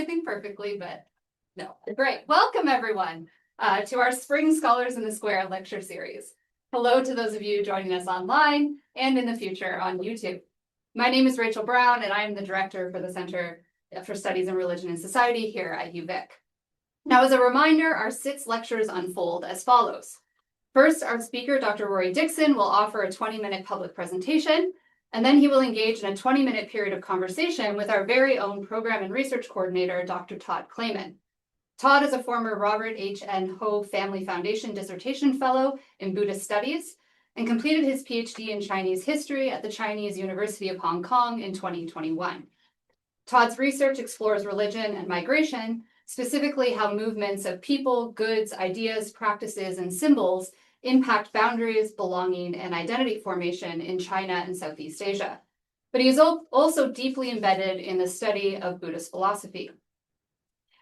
everything perfectly, but no. Great. Welcome, everyone, to our Spring Scholars in the Square lecture series. Hello to those of you joining us online and in the future on YouTube. My name is Rachel Brown, and I am the director for the Center for Studies in Religion and Society here at UVic. Now, as a reminder, our 6 lectures unfold as follows. First, our speaker, Dr. Rory Dickson, will offer a 20-minute public presentation, and then he will engage in a 20-minute period of conversation with our very own program and research coordinator, Dr. Todd Clayman. Todd is a former Robert H. N. Ho Family Foundation Dissertation Fellow in Buddhist Studies and completed his PhD in Chinese history at the Chinese University of Hong Kong in 2021. Todd's research explores religion and migration, specifically how movements of people, goods, ideas, practices, and symbols impact boundaries, belonging, and identity formation in China and Southeast Asia. But he is also deeply embedded in the study of Buddhist philosophy.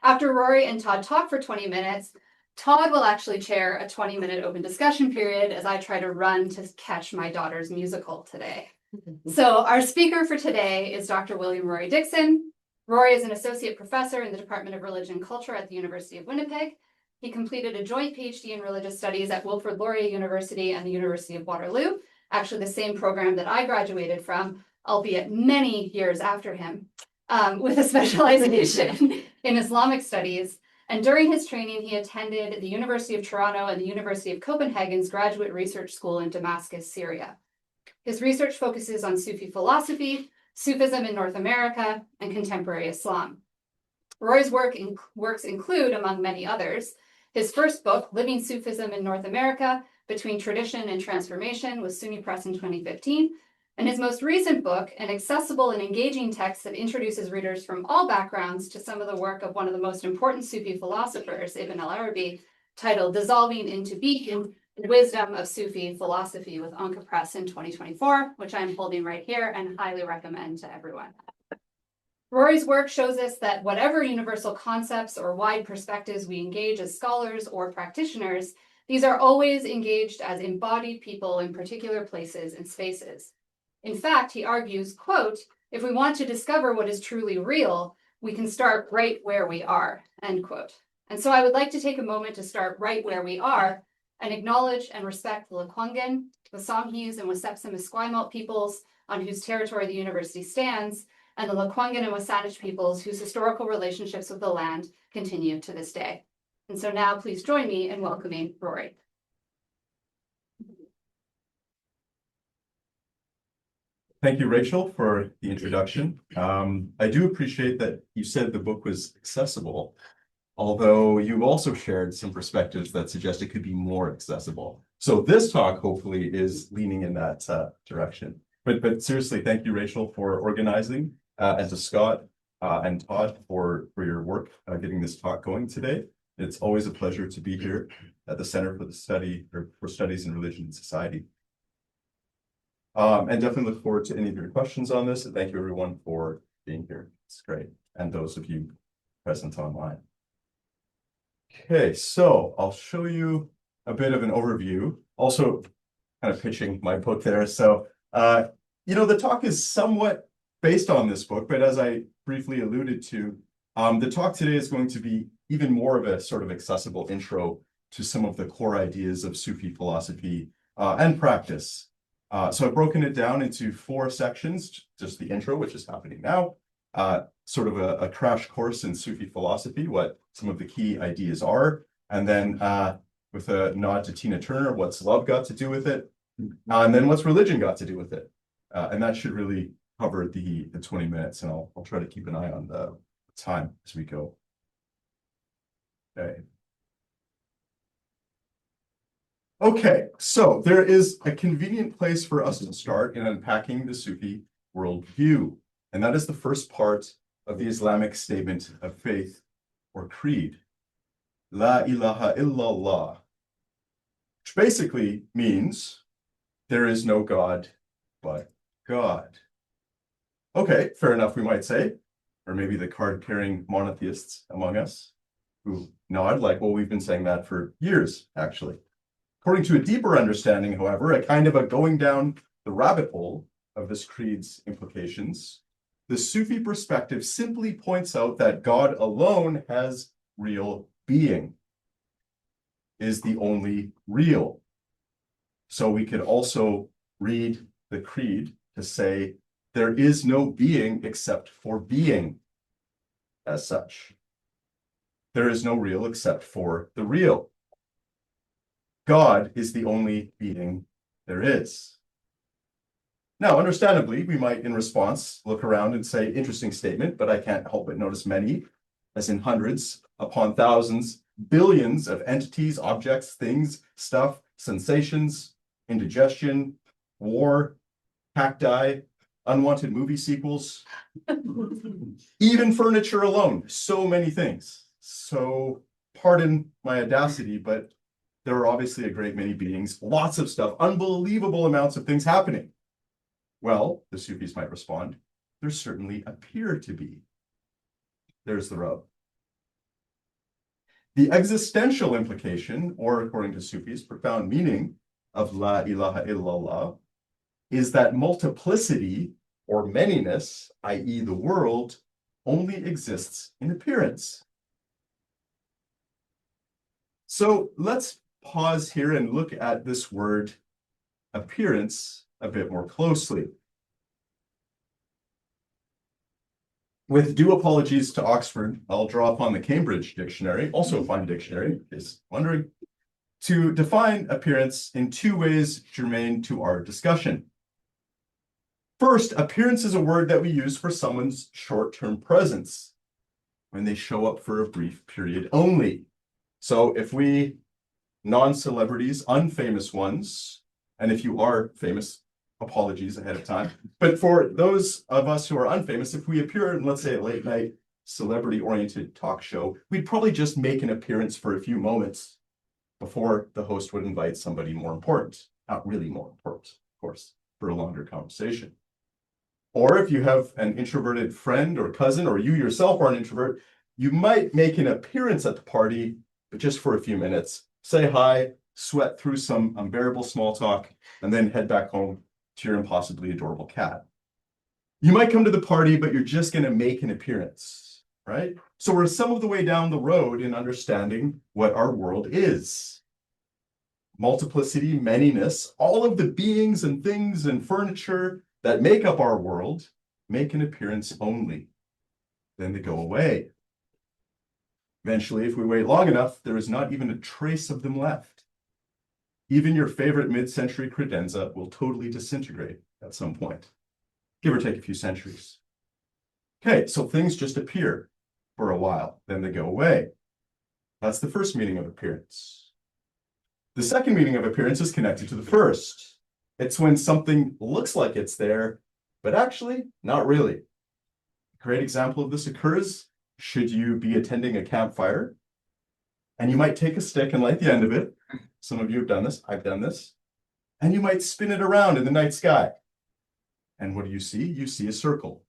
After Rory and Todd talk for 20 minutes, Todd will actually chair a 20-minute open discussion period as I try to run to catch my daughter's musical today. So our speaker for today is Dr. William Rory Dickson. Rory is an associate professor in the Department of Religion and Culture at the University of Winnipeg. He completed a joint PhD in religious studies at Wilfrid Laurier University and the University of Waterloo, actually the same program that I graduated from, albeit many years after him, with a specialization in Islamic studies. And during his training, he attended the University of Toronto and the University of Copenhagen's Graduate Research School in Damascus, Syria. His research focuses on Sufi philosophy, Sufism in North America, and contemporary Islam. Rory's works include, among many others, his first book, Living Sufism in North America, Between Tradition and Transformation, with SUNY Press in 2015, and his most recent book, an accessible and engaging text that introduces readers from all backgrounds to some of the work of one of the most important Sufi philosophers, Ibn al-Arabi, titled Dissolving into Being, Wisdom of Sufi Philosophy, with Anka Press in 2024, which I'm holding right here and highly recommend to everyone. Rory's work shows us that whatever universal concepts or wide perspectives we engage as scholars or practitioners, these are always engaged as embodied people in particular places and spaces. In fact, he argues, quote, if we want to discover what is truly real, we can start right where we are, end quote. And so I would like to take a moment to start right where we are and acknowledge and respect the Lekwungen, the Songhees, and Wasepsa Esquimalt peoples on whose territory the university stands, and the Lekwungen and Wasanich peoples whose historical relationships with the land continue to this day. And so now please join me in welcoming Rory. Thank you, Rachel, for the introduction. I do appreciate that you said the book was accessible, although you also shared some perspectives that suggest it could be more accessible. So this talk, hopefully, is leaning in that direction. But seriously, thank you, Rachel, for organizing, and to Scott and Todd for your work getting this talk going today. It's always a pleasure to be here at the Center for Studies in Religion and Society. And definitely look forward to any of your questions on this. And thank you, everyone, for being here. It's great. And those of you present online. Okay, so I'll show you a bit of an overview. Also, kind of pitching my book there. So, the talk is somewhat based on this book, but as I briefly alluded to, the talk today is going to be even more of a sort of accessible intro to some of the core ideas of Sufi philosophy and practice. So I've broken it down into 4 sections, just the intro, which is happening now, sort of a crash course in Sufi philosophy, what some of the key ideas are, and then with a nod to Tina Turner, what's love got to do with it, and then what's religion got to do with it. And that should really cover the 20 minutes, and I'll try to keep an eye on the time as we go. Okay. Okay, so there is a convenient place for us to start in unpacking the Sufi worldview, and that is the first part of the Islamic statement of faith or creed, La ilaha illallah, which basically means there is no God but God. Okay, fair enough, we might say, or maybe the card-carrying monotheists among us who nod like, well, we've been saying that for years, actually. According to a deeper understanding, however, a kind of a going down the rabbit hole of this creed's implications, the Sufi perspective simply points out that God alone has real being, is the only real. So we could also read the creed to say there is no being except for being as such. There is no real except for the real. God is the only being there is. Now, understandably, we might, in response, look around and say, interesting statement, but I can't help but notice many, as in hundreds upon thousands, billions of entities, objects, things, stuff, sensations, indigestion, war, cacti, unwanted movie sequels, even furniture alone, so many things. So pardon my audacity, but there are obviously a great many beings, lots of stuff, unbelievable amounts of things happening. Well, the Sufis might respond, there certainly appear to be. There's the rub. The existential implication, or according to Sufis, profound meaning of La ilaha illallah, is that multiplicity or manyness, i.e. the world, only exists in appearance. So let's pause here and look at this word appearance a bit more closely. With due apologies to Oxford, I'll draw upon the Cambridge Dictionary, also a fine dictionary, in case wondering, to define appearance in two ways germane to our discussion. First, appearance is a word that we use for someone's short-term presence, when they show up for a brief period only. So if we, non-celebrities, unfamous ones, and if you are famous, apologies ahead of time, but for those of us who are unfamous, if we appear in, let's say, a late night celebrity-oriented talk show, we'd probably just make an appearance for a few moments before the host would invite somebody more important, not really more important, of course, for a longer conversation. Or if you have an introverted friend or cousin, or you yourself are an introvert, you might make an appearance at the party, but just for a few minutes, say hi, sweat through some unbearable small talk, and then head back home to your impossibly adorable cat. You might come to the party, but you're just going to make an appearance, right? So we're some of the way down the road in understanding what our world is. Multiplicity, manyness, all of the beings and things and furniture that make up our world make an appearance only. Then they go away. Eventually, if we wait long enough, there is not even a trace of them left. Even your favorite mid-century credenza will totally disintegrate at some point, give or take a few centuries. Okay, so things just appear for a while, then they go away. That's the first meaning of appearance. The second meaning of appearance is connected to the first. It's when something looks like it's there, but actually not really. A great example of this occurs should you be attending a campfire, and you might take a stick and light the end of it. Some of you have done this, I've done this. And you might spin it around in the night sky. And what do you see? You see a circle.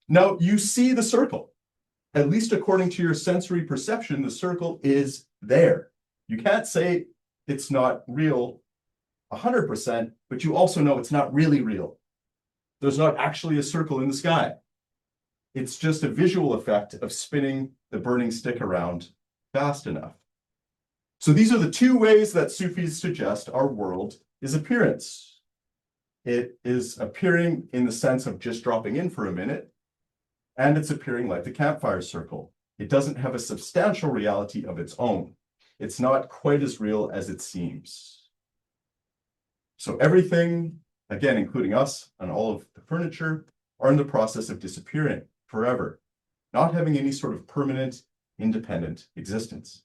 Now, you see the circle. At least according to your sensory perception, the circle is there. You can't say it's not real 100%, but you also know it's not really real. There's not actually a circle in the sky. It's just a visual effect of spinning the burning stick around fast enough. So these are the two ways that Sufis suggest our world is appearance. It is appearing in the sense of just dropping in for a minute, and it's appearing like the campfire circle. It doesn't have a substantial reality of its own. It's not quite as real as it seems. So everything, again, including us and all of the furniture, are in the process of disappearing forever, not having any sort of permanent, independent existence.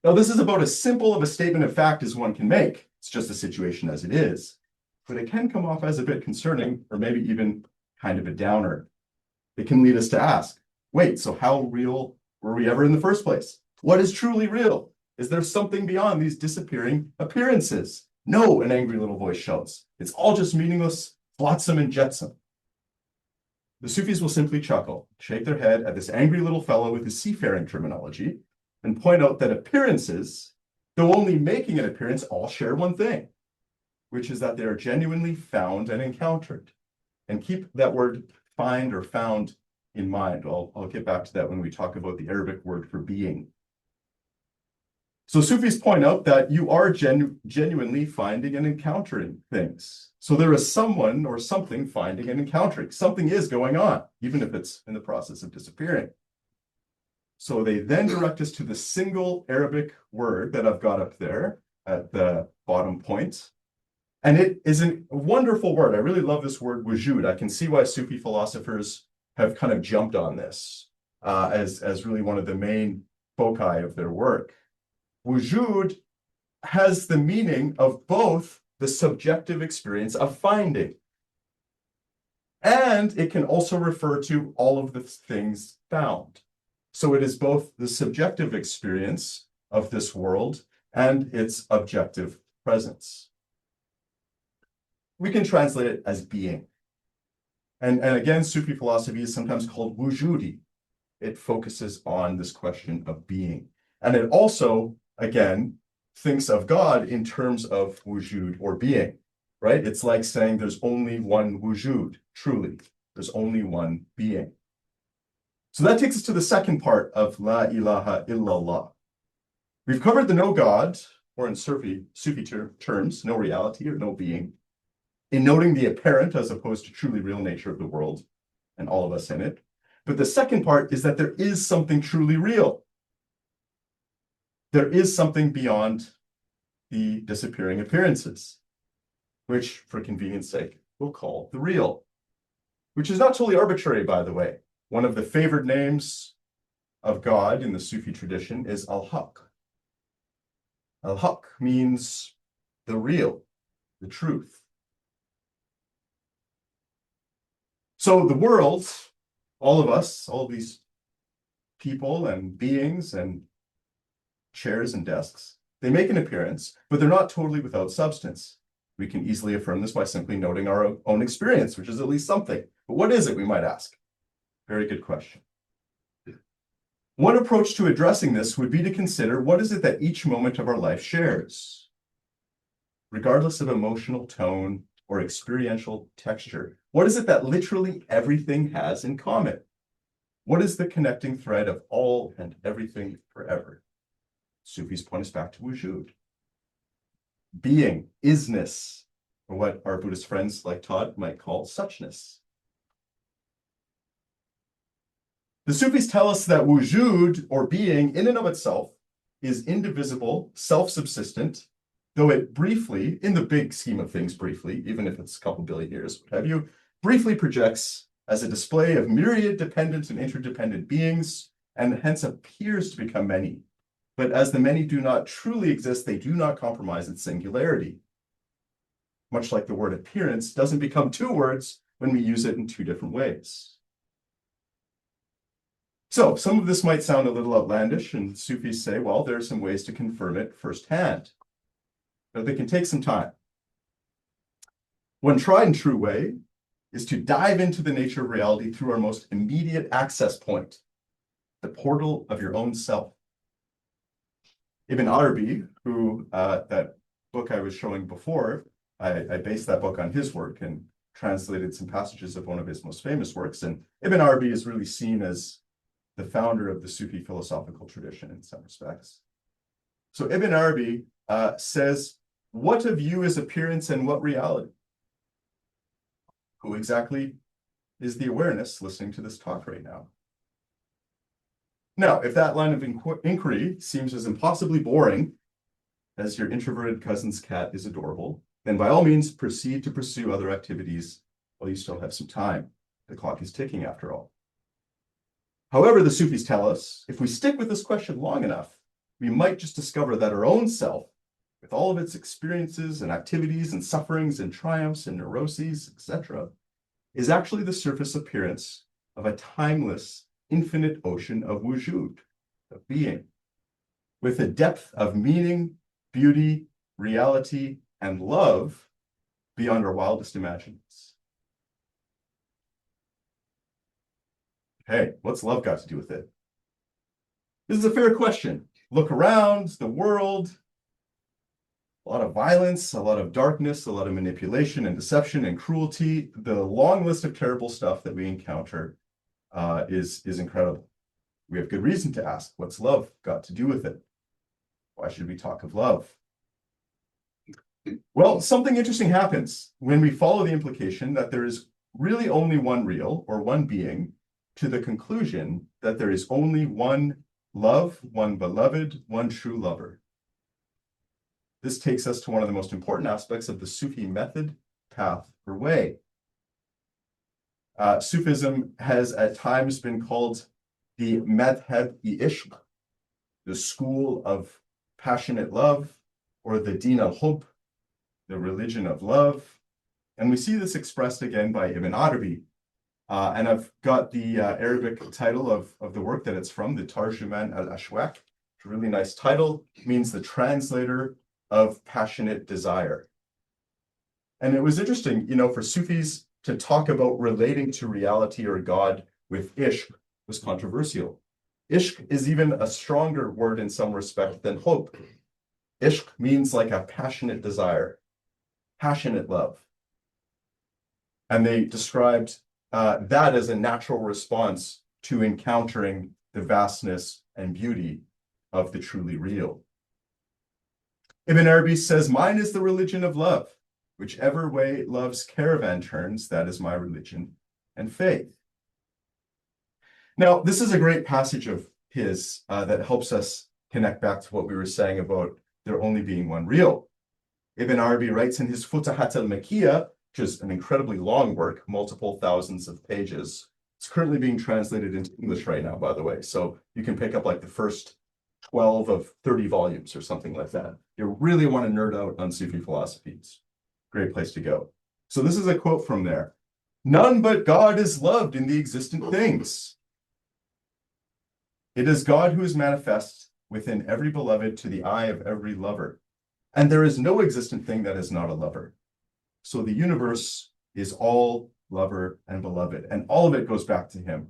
Now, this is about as simple of a statement of fact as one can make. It's just a situation as it is, but it can come off as a bit concerning, or maybe even kind of a downer. It can lead us to ask, wait, so how real were we ever in the first place? What is truly real? Is there something beyond these disappearing appearances? No, an angry little voice shouts. It's all just meaningless, flotsam and jetsam. The Sufis will simply chuckle, shake their head at this angry little fellow with his seafaring terminology, and point out that appearances, though only making an appearance, all share one thing, which is that they are genuinely found and encountered. And keep that word find or found in mind. I'll get back to that when we talk about the Arabic word for being. So Sufis point out that you are genuinely finding and encountering things. So there is someone or something finding and encountering. Something is going on, even if it's in the process of disappearing. So they then direct us to the single Arabic word that I've got up there at the bottom point. And it is a wonderful word. I really love this word, wujud. I can see why Sufi philosophers have kind of jumped on this as really one of the main foci of their work. Wujud has the meaning of both the subjective experience of finding, and it can also refer to all of the things found. So it is both the subjective experience of this world and its objective presence. We can translate it as being. And again, Sufi philosophy is sometimes called wujudi. It focuses on this question of being. And it also, again, thinks of God in terms of wujud or being, right? It's like saying there's only one wujud, truly. There's only one being. So that takes us to the second part of La ilaha illallah. We've covered the no God, or in Sufi terms, no reality or no being, in noting the apparent as opposed to truly real nature of the world and all of us in it. But the second part is that there is something truly real. There is something beyond the disappearing appearances, which, for convenience sake, we'll call the real, which is not totally arbitrary, by the way. One of the favored names of God in the Sufi tradition is Al-Haq. Al-Haq means the real, the truth. So the world, all of us, all of these people and beings and chairs and desks, they make an appearance, but they're not totally without substance. We can easily affirm this by simply noting our own experience, which is at least something. But what is it, we might ask? Very good question. One approach to addressing this would be to consider what is it that each moment of our life shares, regardless of emotional tone or experiential texture. What is it that literally everything has in common? What is the connecting thread of all and everything forever? Sufis point us back to wujud. Being, isness, or what our Buddhist friends like Todd might call suchness. The Sufis tell us that wujud, or being, in and of itself, is indivisible, self-subsistent, though it briefly, in the big scheme of things briefly, even if it's a couple billion years, what have you, briefly projects as a display of myriad dependent and interdependent beings, and hence appears to become many. But as the many do not truly exist, they do not compromise its singularity. Much like the word appearance doesn't become two words when we use it in two different ways. So some of this might sound a little outlandish, and Sufis say, well, there are some ways to confirm it firsthand, but they can take some time. One tried and true way is to dive into the nature of reality through our most immediate access point, the portal of your own self. Ibn Arabi, who that book I was showing before, I based that book on his work and translated some passages of one of his most famous works. And Ibn Arabi is really seen as the founder of the Sufi philosophical tradition in some respects. So Ibn Arabi says, what of you is appearance and what reality? Who exactly is the awareness listening to this talk right now? Now, if that line of inquiry seems as impossibly boring as your introverted cousin's cat is adorable, then by all means proceed to pursue other activities while you still have some time. The clock is ticking after all. However, the Sufis tell us, if we stick with this question long enough, we might just discover that our own self, with all of its experiences and activities and sufferings and triumphs and neuroses, etc., is actually the surface appearance of a timeless, infinite ocean of wujud, of being, with a depth of meaning, beauty, reality, and love beyond our wildest imaginings. Hey, what's love got to do with it? This is a fair question. Look around the world. a lot of violence, a lot of darkness, a lot of manipulation and deception and cruelty. The long list of terrible stuff that we encounter is incredible. We have good reason to ask, what's love got to do with it? Why should we talk of love? Well, something interesting happens when we follow the implication that there is really only one real or one being, to the conclusion that there is only one love, one beloved, one true lover. This takes us to one of the most important aspects of the Sufi method, path, or way. Sufism has at times been called the madhab-i-ishq, the school of passionate love, or the din al-hub, the religion of love. And we see this expressed again by Ibn Arabi. And I've got the Arabic title of the work that it's from, the Tarjuman al-Ashwaq. It's a really nice title. It means the translator of passionate desire. And it was interesting, you know, for Sufis to talk about relating to reality or God with ishq was controversial. Ishq is even a stronger word in some respect than hope. Ishq means like a passionate desire, passionate love. And they described that as a natural response to encountering the vastness and beauty of the truly real. Ibn Arabi says, mine is the religion of love. Whichever way love's caravan turns, that is my religion and faith. Now, this is a great passage of his that helps us connect back to what we were saying about there only being one real. Ibn Arabi writes in his Futuhat al-Makkiyah, which is an incredibly long work, multiple thousands of pages. It's currently being translated into English right now, by the way. So you can pick up like the first 12 of 30 volumes or something like that. You really want to nerd out on Sufi philosophy. It's a great place to go. So this is a quote from there. None but God is loved in the existent things. It is God who is manifest within every beloved to the eye of every lover. And there is no existent thing that is not a lover. So the universe is all lover and beloved, and all of it goes back to him.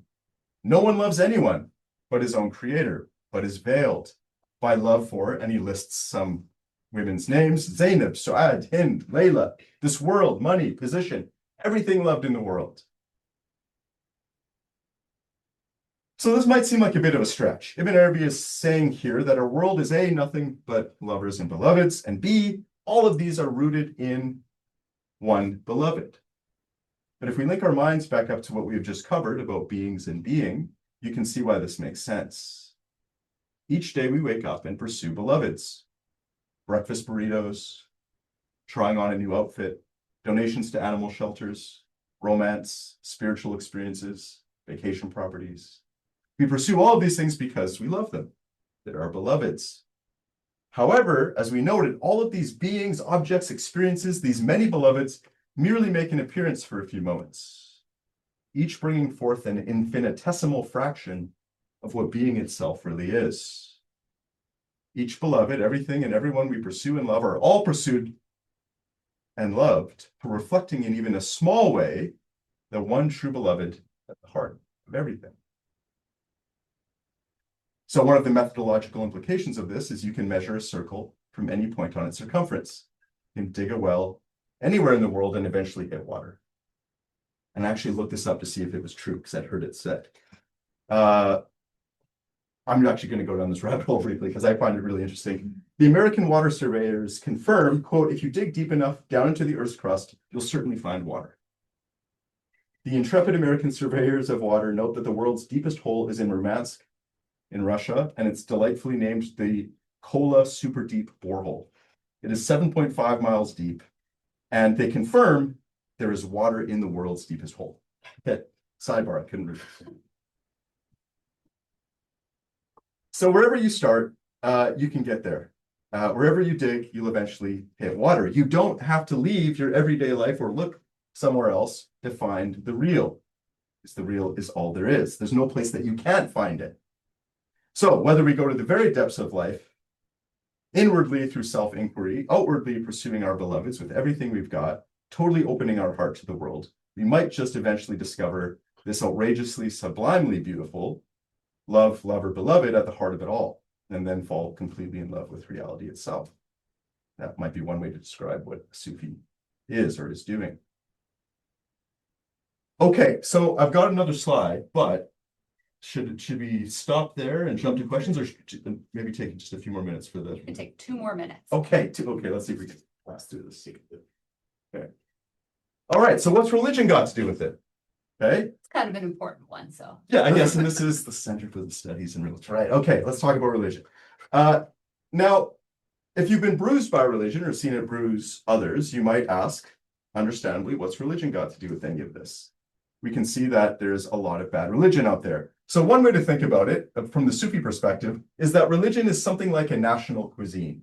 No one loves anyone but his own creator, but is veiled by love for, and he lists some women's names, Zainab, Suad, Hind, Layla, this world, money, position, everything loved in the world. So this might seem like a bit of a stretch. Ibn Arabi is saying here that our world is A, nothing but lovers and beloveds, and B, all of these are rooted in one beloved. But if we link our minds back up to what we have just covered about beings and being, you can see why this makes sense. Each day we wake up and pursue beloveds, breakfast burritos, trying on a new outfit, donations to animal shelters, romance, spiritual experiences, vacation properties. We pursue all of these things because we love them. They're our beloveds. However, as we noted, all of these beings, objects, experiences, these many beloveds merely make an appearance for a few moments, each bringing forth an infinitesimal fraction of what being itself really is. Each beloved, everything and everyone we pursue and love are all pursued and loved for reflecting in even a small way the one true beloved at the heart of everything. So one of the methodological implications of this is you can measure a circle from any point on its circumference. You can dig a well anywhere in the world and eventually hit water. And I actually looked this up to see if it was true because I'd heard it said. I'm actually going to go down this rabbit hole briefly because I find it really interesting. The American water surveyors confirm, quote, if you dig deep enough down into the Earth's crust, you'll certainly find water. The intrepid American surveyors of water note that the world's deepest hole is in Murmansk, in Russia, and it's delightfully named the Kola Super Deep Borehole. It is 7.5 miles deep, and they confirm there is water in the world's deepest hole. Okay, sidebar, I couldn't read it. So wherever you start, you can get there. Wherever you dig, you'll eventually hit water. You don't have to leave your everyday life or look somewhere else to find the real, because the real is all there is. There's no place that you can't find it. So whether we go to the very depths of life, inwardly through self-inquiry, outwardly pursuing our beloveds with everything we've got, totally opening our heart to the world, we might just eventually discover this outrageously, sublimely beautiful love, lover, beloved at the heart of it all, and then fall completely in love with reality itself. That might be one way to describe what a Sufi is or is doing. Okay, so I've got another slide, but should we stop there and jump to questions, or maybe take just a few more minutes for the? You can take 2 more minutes. Okay, okay, let's see if we can blast through this. Okay. All right, so what's religion got to do with it? Okay. It's kind of an important one, so. Yeah, I guess, and this is the Center for the Studies in Religion, right? Okay, let's talk about religion. Now, if you've been bruised by religion or seen it bruise others, you might ask, understandably, what's religion got to do with any of this? We can see that there's a lot of bad religion out there. So one way to think about it, from the Sufi perspective, is that religion is something like a national cuisine.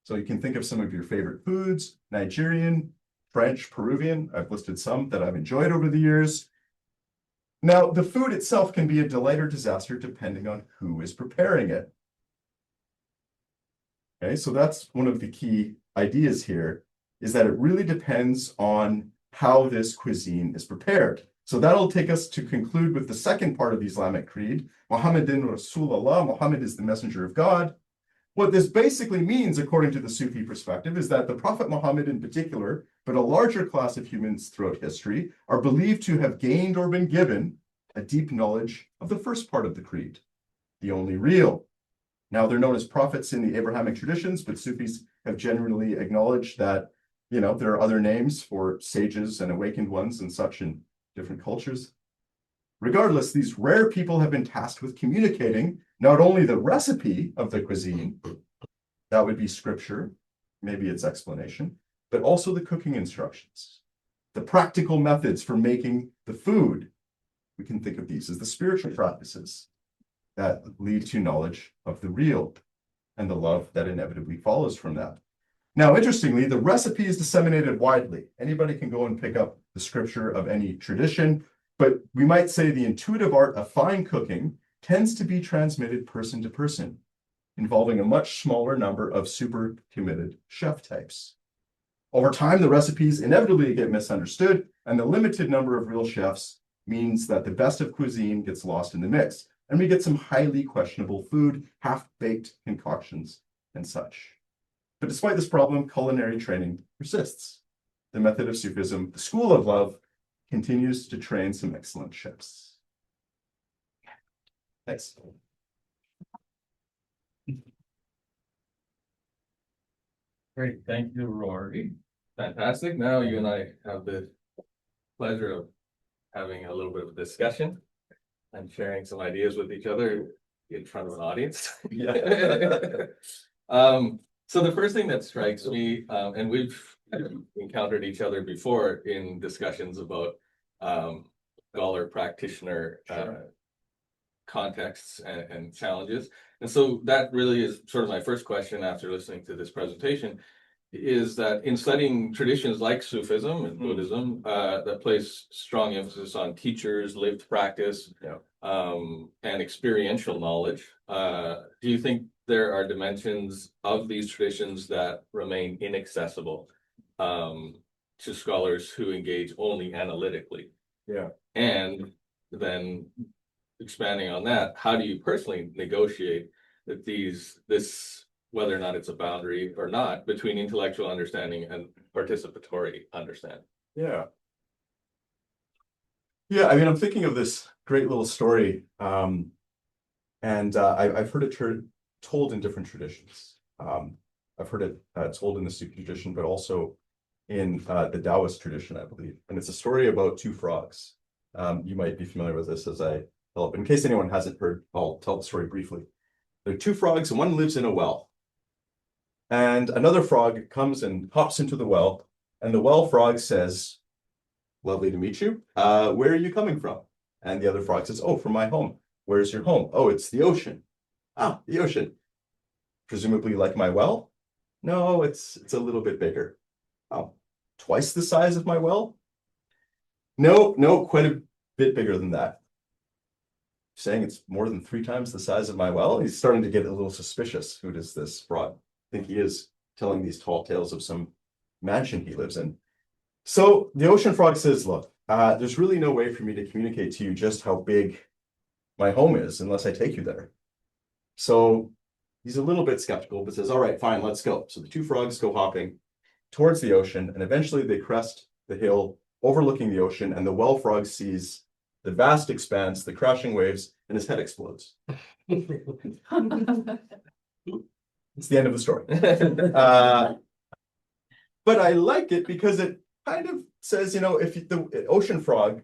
So you can think of some of your favorite foods: Nigerian, French, Peruvian. I've listed some that I've enjoyed over the years. Now, the food itself can be a delight or disaster depending on who is preparing it. Okay, so that's one of the key ideas here, is that it really depends on how this cuisine is prepared. So that'll take us to conclude with the second part of the Islamic creed, Muhammadin Rasulullah, Muhammad is the messenger of God. What this basically means, according to the Sufi perspective, is that the Prophet Muhammad in particular, but a larger class of humans throughout history, are believed to have gained or been given a deep knowledge of the first part of the creed, the only real. Now, they're known as prophets in the Abrahamic traditions, but Sufis have generally acknowledged that, there are other names for sages and awakened ones and such in different cultures. Regardless, these rare people have been tasked with communicating not only the recipe of the cuisine, that would be scripture, maybe its explanation, but also the cooking instructions, the practical methods for making the food. We can think of these as the spiritual practices that lead to knowledge of the real and the love that inevitably follows from that. Now, interestingly, the recipe is disseminated widely. Anybody can go and pick up the scripture of any tradition, but we might say the intuitive art of fine cooking tends to be transmitted person to person, involving a much smaller number of super committed chef types. Over time, the recipes inevitably get misunderstood, and the limited number of real chefs means that the best of cuisine gets lost in the mix, and we get some highly questionable food, half-baked concoctions, and such. But despite this problem, culinary training persists. The method of Sufism, the school of love, continues to train some excellent chefs. Thanks. Great, thank you, Rory. Fantastic. Now you and I have the pleasure of having a little bit of a discussion and sharing some ideas with each other in front of an audience. Yeah. So the first thing that strikes me, and we've encountered each other before in discussions about scholar practitioner contexts and challenges. And so that really is sort of my first question after listening to this presentation, is that in studying traditions like Sufism and Buddhism, that place strong emphasis on teachers, lived practice, and experiential knowledge. Do you think there are dimensions of these traditions that remain inaccessible to scholars who engage only analytically? Yeah. And then expanding on that, how do you personally negotiate that this, whether or not it's a boundary or not, between intellectual understanding and participatory understanding? Yeah. Yeah, I mean, I'm thinking of this great little story, and I've heard it told in different traditions. I've heard it told in the Sufi tradition, but also in the Taoist tradition, I believe. And it's a story about two frogs. You might be familiar with this as I tell it. In case anyone hasn't heard, I'll tell the story briefly. There are two frogs, and one lives in a well. And another frog comes and hops into the well, and the well frog says, "Lovely to meet you. Where are you coming from?" And the other frog says, "Oh, from my home." "Where's your home?" "Oh, it's the ocean." "Ah, the ocean. Presumably like my well?" "No, it's a little bit bigger." "Oh, twice the size of my well?" No, quite a bit bigger than that." "Saying it's more than 3 times the size of my well?" He's starting to get a little suspicious. Who does this frog think he is, telling these tall tales of some mansion he lives in? So the ocean frog says, "Look, there's really no way for me to communicate to you just how big my home is unless I take you there. So he's a little bit skeptical, but says, all right, fine, let's go. So the two frogs go hopping towards the ocean, and eventually they crest the hill overlooking the ocean, and the well frog sees the vast expanse, the crashing waves, and his head explodes. It's the end of the story. But I like it because it kind of says, if the ocean frog,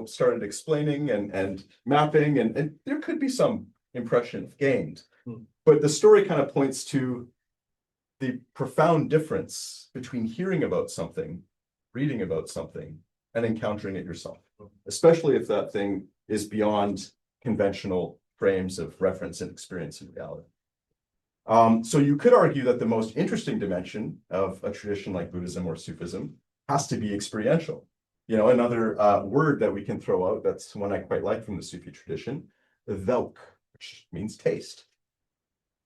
started explaining and mapping, and there could be some impression gained. But the story kind of points to the profound difference between hearing about something, reading about something, and encountering it yourself, especially if that thing is beyond conventional frames of reference and experience in reality. So you could argue that the most interesting dimension of a tradition like Buddhism or Sufism has to be experiential. Another word that we can throw out, that's one I quite like from the Sufi tradition, Dhauk, which means taste.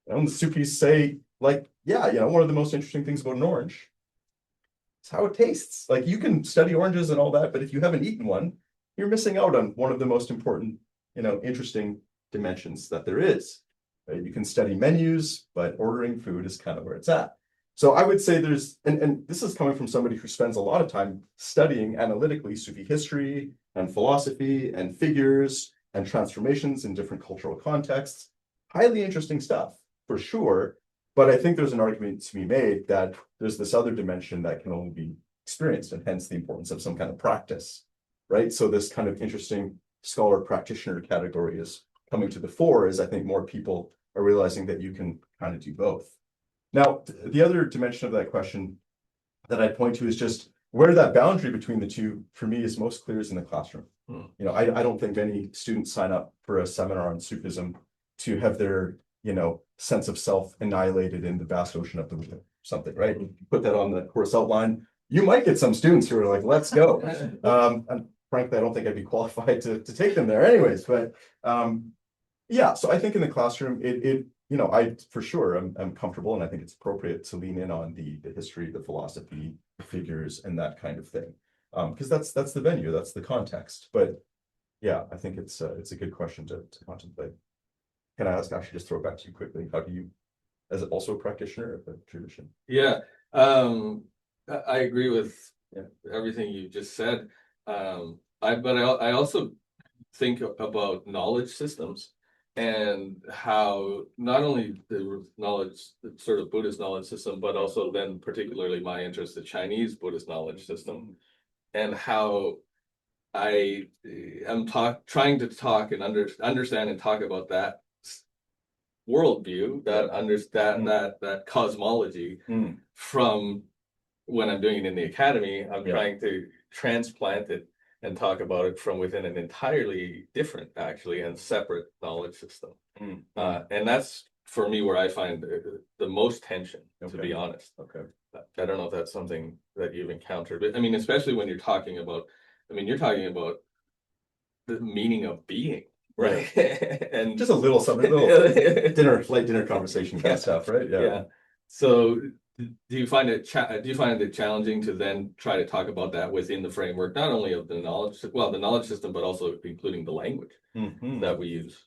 And the Sufis say, one of the most interesting things about an orange is how it tastes. Like, you can study oranges and all that, but if you haven't eaten one, you're missing out on one of the most important, interesting dimensions that there is. You can study menus, but ordering food is kind of where it's at. So I would say there's, and this is coming from somebody who spends a lot of time studying analytically Sufi history and philosophy and figures and transformations in different cultural contexts. Highly interesting stuff, for sure. But I think there's an argument to be made that there's this other dimension that can only be experienced, and hence the importance of some kind of practice, right? So this kind of interesting scholar practitioner category is coming to the fore, as I think more people are realizing that you can kind of do both. Now, the other dimension of that question that I point to is just where that boundary between the two, for me, is most clear is in the classroom. I don't think many students sign up for a seminar on Sufism to have their, sense of self annihilated in the vast ocean of the world, something, right? You put that on the course outline, you might get some students who are like, let's go. And frankly, I don't think I'd be qualified to take them there anyways, but yeah, so I think in the classroom, I for sure I'm comfortable, and I think it's appropriate to lean in on the history, the philosophy, the figures, and that kind of thing, because that's the venue, that's the context. But yeah, I think it's a good question to contemplate. Can I actually just throw it back to you quickly? How do you, as also a practitioner of the tradition? Yeah, I agree with everything you just said. I also think about knowledge systems, and how not only the knowledge, the sort of Buddhist knowledge system, but also then particularly my interest, the Chinese Buddhist knowledge system, and how I am trying to talk and understand and talk about that worldview, that understand that cosmology from when I'm doing it in the academy. I'm trying to transplant it and talk about it from within an entirely different, actually, and separate knowledge system. And that's, for me, where I find the most tension, to be honest. I don't know if that's something that you've encountered, but I mean, especially when you're talking about the meaning of being, right? And just a little something, light dinner conversation kind of stuff, right? Yeah. So do you find it challenging to then try to talk about that within the framework, not only of the knowledge system, but also including the language that we use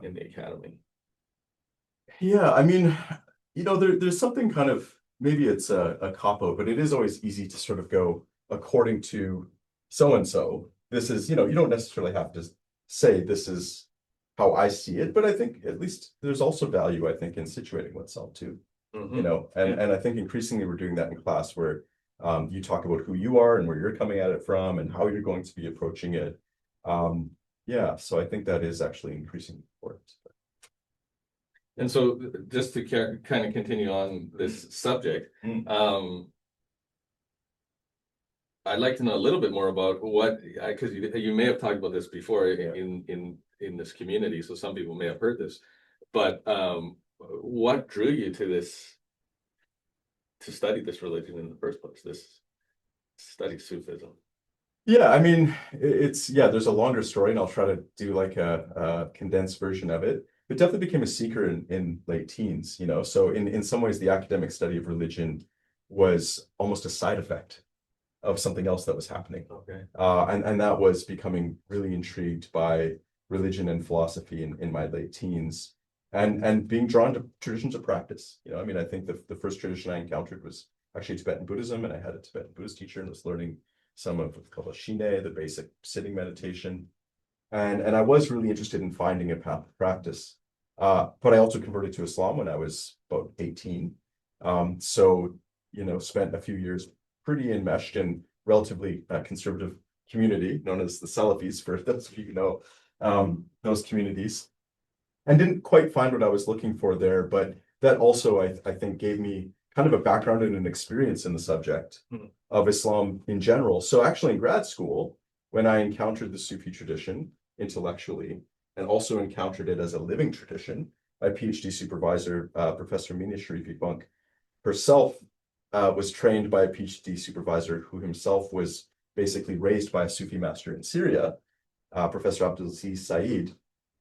in the academy? Yeah, I mean, there's something kind of, maybe it's a cop-out, but it is always easy to sort of go according to so-and-so. This is, you don't necessarily have to say this is how I see it, but I think at least there's also value, I think, in situating oneself too. And I think increasingly we're doing that in class, where you talk about who you are and where you're coming at it from and how you're going to be approaching it. So I think that is actually increasingly important. And so just to kind of continue on this subject, I'd like to know a little bit more about because you may have talked about this before in this community, so some people may have heard this, but what drew you to study this religion in the first place, study Sufism? Yeah, I mean, there's a longer story, and I'll try to do like a condensed version of it. It definitely became a seeker in late teens, so in some ways the academic study of religion was almost a side effect of something else that was happening. And that was becoming really intrigued by religion and philosophy in my late teens. and being drawn to traditions of practice. I mean, I think the first tradition I encountered was actually Tibetan Buddhism, and I had a Tibetan Buddhist teacher and was learning some of what's called a shine, the basic sitting meditation. And I was really interested in finding a path of practice. But I also converted to Islam when I was about 18. So, spent a few years pretty enmeshed in relatively conservative community known as the Salafis, for those of you who know those communities, and didn't quite find what I was looking for there. But that also, I think, gave me kind of a background and an experience in the subject of Islam in general. So actually in grad school, when I encountered the Sufi tradition intellectually, and also encountered it as a living tradition, my PhD supervisor, Professor Mina Sharifi Bunk, herself was trained by a PhD supervisor who himself was basically raised by a Sufi master in Syria, Professor Abdulaziz Said.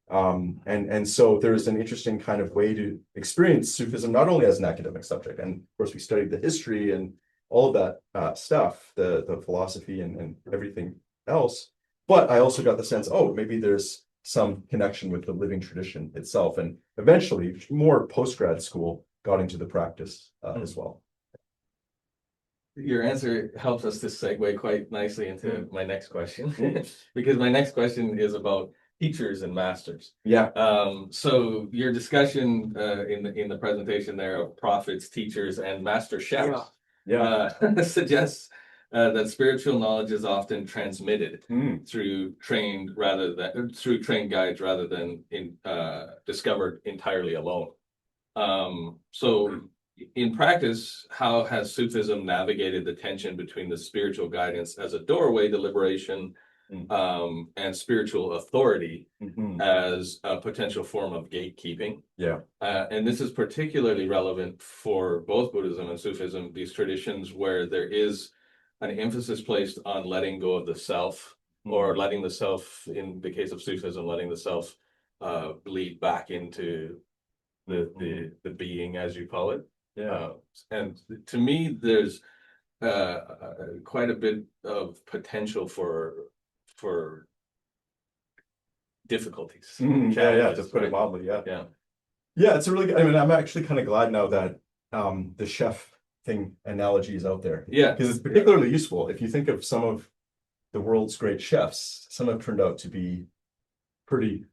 And so there's an interesting kind of way to experience Sufism, not only as an academic subject, and of course we studied the history and all of that stuff, the philosophy and everything else, but I also got the sense, oh, maybe there's some connection with the living tradition itself, and eventually more post-grad school got into the practice as well. Your answer helps us to segue quite nicely into my next question, because my next question is about teachers and masters. Yeah. So your discussion in the presentation there of prophets, teachers, and master chefs suggests that spiritual knowledge is often transmitted through trained guides rather than discovered entirely alone. So in practice, how has Sufism navigated the tension between the spiritual guidance as a doorway to liberation and spiritual authority as a potential form of gatekeeping? Yeah. And this is particularly relevant for both Buddhism and Sufism, these traditions where there is an emphasis placed on letting go of the self, or letting the self, in the case of Sufism, letting the self bleed back into the being, as you call it. Yeah. And to me, there's quite a bit of potential for difficulties. Yeah, to put it mildly, yeah, it's a really good, I mean, I'm actually kind of glad now that the chef thing analogy is out there. Yeah, because it's particularly useful. If you think of some of the world's great chefs, some have turned out to be pretty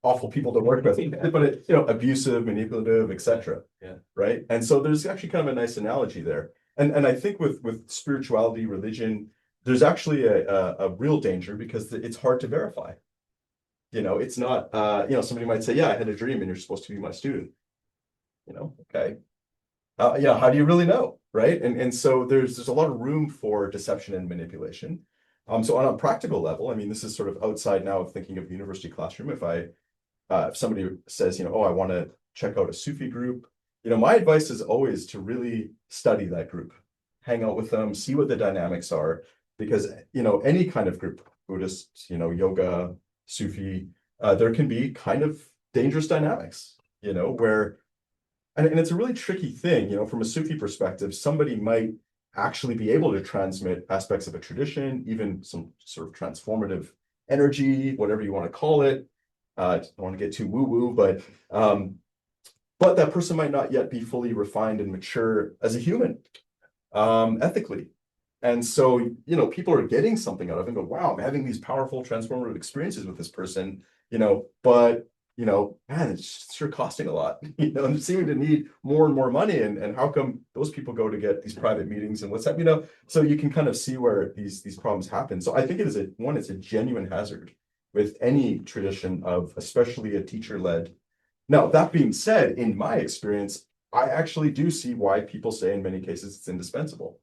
awful people to work with, but abusive, manipulative, etc. Yeah. Right. And so there's actually kind of a nice analogy there. And I think with spirituality, religion, there's actually a real danger because it's hard to verify. It's not, somebody might say, yeah, I had a dream and you're supposed to be my student. Okay. How do you really know? Right. And so there's a lot of room for deception and manipulation. So on a practical level, I mean, this is sort of outside now of thinking of the university classroom. If somebody says, oh, I want to check out a Sufi group, my advice is always to really study that group, hang out with them, see what the dynamics are, because, any kind of group, Buddhist, yoga, Sufi, there can be kind of dangerous dynamics, where, and it's a really tricky thing, from a Sufi perspective, somebody might actually be able to transmit aspects of a tradition, even some sort of transformative energy, whatever you want to call it. I don't want to get too woo-woo, but that person might not yet be fully refined and mature as a human, ethically. And so, people are getting something out of it and go, wow, I'm having these powerful transformative experiences with this person, but, man, it's sure costing a lot, and seeming to need more and more money. And how come those people go to get these private meetings and what's that, so you can kind of see where these problems happen. So I think it's a genuine hazard with any tradition of, especially a teacher-led. Now, that being said, in my experience, I actually do see why people say in many cases it's indispensable.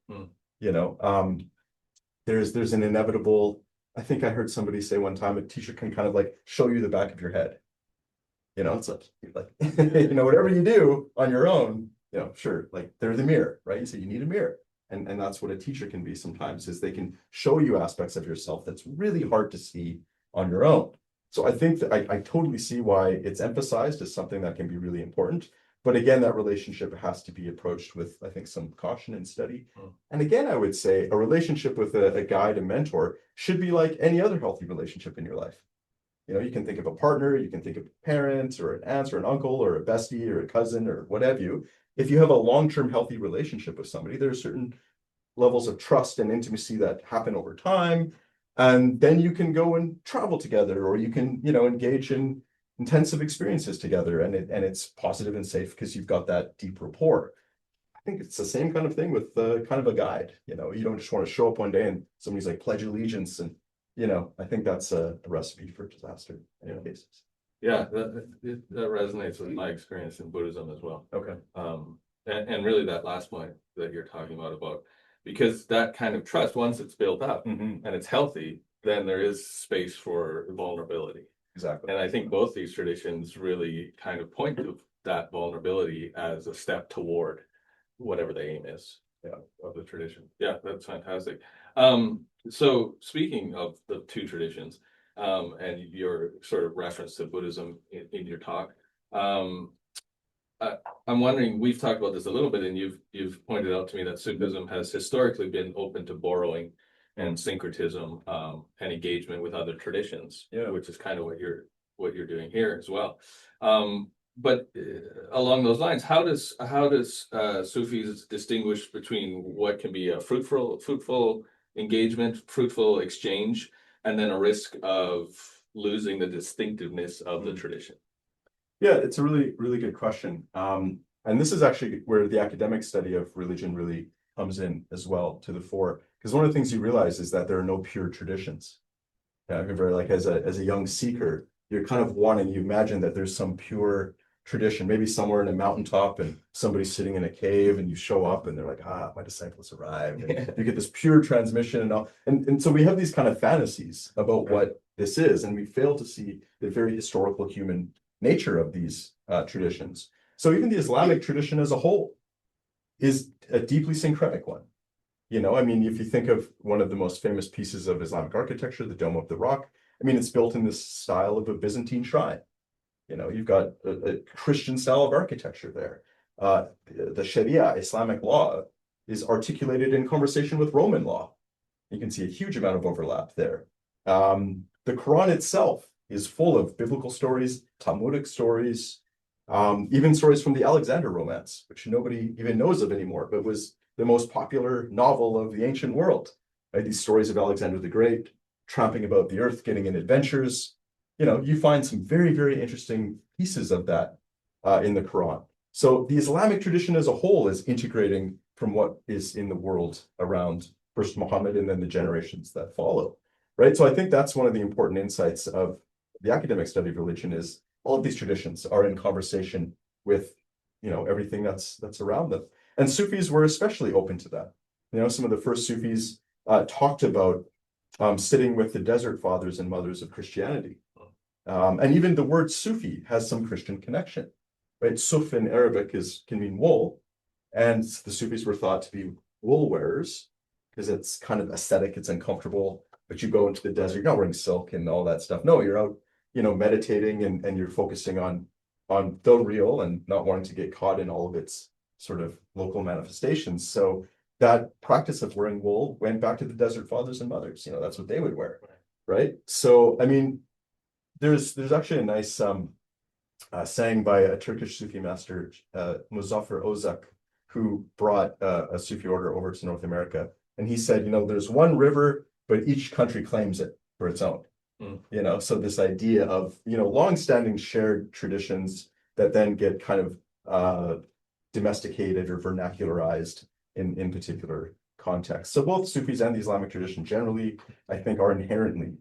There's an inevitable, I think I heard somebody say one time, a teacher can kind of like show you the back of your head. It's like whatever you do on your own, sure, like they're the mirror, right? So you need a mirror. And that's what a teacher can be sometimes, is they can show you aspects of yourself that's really hard to see on your own. So I think that I totally see why it's emphasized as something that can be really important. But again, that relationship has to be approached with, I think, some caution and study. And again, I would say a relationship with a guide, a mentor, should be like any other healthy relationship in your life. You know, you can think of a partner, you can think of a parent or an aunt or an uncle or a bestie or a cousin or what have you. If you have a long-term healthy relationship with somebody, there are certain levels of trust and intimacy that happen over time. And then you can go and travel together, or you can, you know, engage in intensive experiences together, and it's positive and safe because you've got that deep rapport. I think it's the same kind of thing with kind of a guide. You know, you don't just want to show up one day and somebody's like pledge allegiance, and you know, I think that's a recipe for disaster in many cases. Yeah, that resonates with my experience in Buddhism as well. Okay. And really that last point that you're talking about, because that kind of trust, once it's built up and it's healthy, then there is space for vulnerability. Exactly. And I think both these traditions really kind of point to that vulnerability as a step toward whatever the aim is of the tradition. Yeah, that's fantastic. So speaking of the two traditions, and your sort of reference to Buddhism in your talk, I'm wondering, we've talked about this a little bit, and you've pointed out to me that Sufism has historically been open to borrowing and syncretism, and engagement with other traditions, which is kind of what you're doing here as well. But along those lines, how does Sufis distinguish between what can be a fruitful engagement, fruitful exchange, and then a risk of losing the distinctiveness of the tradition? Yeah, it's a really, really good question. And this is actually where the academic study of religion really comes in as well to the fore. Because one of the things you realize is that there are no pure traditions. Yeah, I remember, like, as a young seeker, you're kind of wanting, you imagine that there's some pure tradition, maybe somewhere in a mountaintop and somebody's sitting in a cave, and you show up and they're like, my disciples arrived. And you get this pure transmission and all. And so we have these kind of fantasies about what this is, and we fail to see the very historical human nature of these traditions. So even the Islamic tradition as a whole is a deeply syncretic one. You know, I mean, if you think of one of the most famous pieces of Islamic architecture, the Dome of the Rock, I mean, it's built in this style of a Byzantine shrine. You know, you've got a Christian style of architecture there. The Sharia, Islamic law, is articulated in conversation with Roman law. You can see a huge amount of overlap there. The Quran itself is full of biblical stories, Talmudic stories, even stories from the Alexander romance, which nobody even knows of anymore, but was the most popular novel of the ancient world. Right? These stories of Alexander the Great, tramping about the earth, getting in adventures. You know, you find some very, very interesting pieces of that in the Quran. So the Islamic tradition as a whole is integrating from what is in the world around first Muhammad and then the generations that follow. Right. So I think that's one of the important insights of the academic study of religion is all of these traditions are in conversation with, you know, everything that's around them. And Sufis were especially open to that. You know, some of the first Sufis talked about sitting with the desert fathers and mothers of Christianity. And even the word Sufi has some Christian connection, right? Suf in Arabic can mean wool. And the Sufis were thought to be wool wearers because it's kind of aesthetic, it's uncomfortable. But you go into the desert, you're not wearing silk and all that stuff. No, you're out, you know, meditating and you're focusing on the real and not wanting to get caught in all of its sort of local manifestations. So that practice of wearing wool went back to the desert fathers and mothers. You know, that's what they would wear, right? So, I mean, there's actually a nice saying by a Turkish Sufi master, Muzaffar Ozak, who brought a Sufi order over to North America. And he said, you know, there's one river, but each country claims it for its own. You know, so this idea of, you know, longstanding shared traditions that then get kind of domesticated or vernacularized in particular contexts. So both Sufis and the Islamic tradition generally, I think, are inherently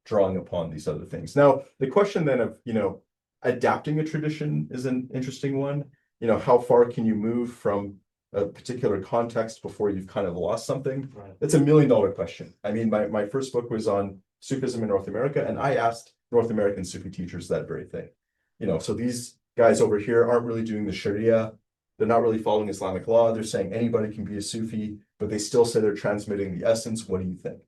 drawing upon these other things. Now, the question then of, you know, adapting a tradition is an interesting one. You know, how far can you move from a particular context before you've kind of lost something? Right. It's $1 million question. I mean, my first book was on Sufism in North America, and I asked North American Sufi teachers that very thing. You know, so these guys over here aren't really doing the Sharia. They're not really following Islamic law. They're saying anybody can be a Sufi, but they still say they're transmitting the essence. What do you think?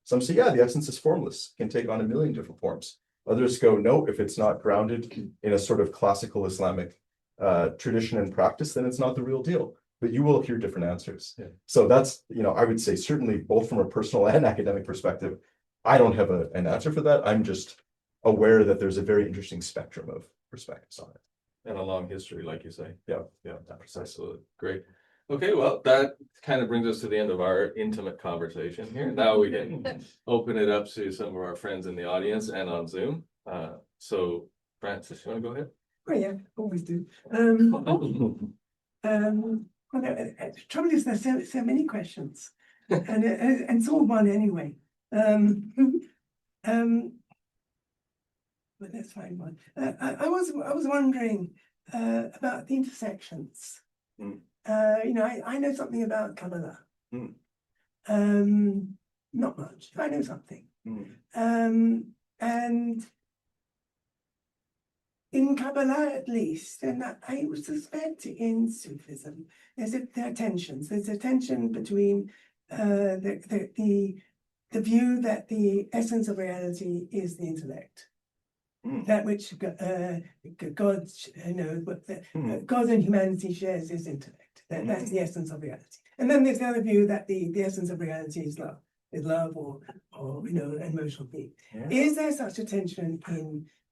Some say, yeah, the essence is formless, can take on 1 million different forms. Others go, no, if it's not grounded in a sort of classical Islamic tradition and practice, then it's not the real deal. But you will hear different answers. Yeah. So that's, you know, I would say certainly both from a personal and academic perspective, I don't have an answer for that. I'm just aware that there's a very interesting spectrum of perspectives on it. And a long history, like you say. Yeah, precisely. Absolutely. Great. Okay, well, that kind of brings us to the end of our intimate conversation here. Now we can open it up to some of our friends in the audience and on Zoom. So Francis, you want to go ahead? Oh yeah, always do. Well, the trouble is there's so many questions, and it's all one anyway. But let's find one. I was wondering about the intersections. Mm. I know something about Kabbalah. Mm. Not much. I know something. Mm. And in Kabbalah, at least, and I would suspect in Sufism, there are tensions. There's a tension between the view that the essence of reality is the intellect, that which God, God and humanity shares is intellect. That's the essence of reality. And then there's the other view that the essence of reality is love, or emotional being. Yeah. Is there such a tension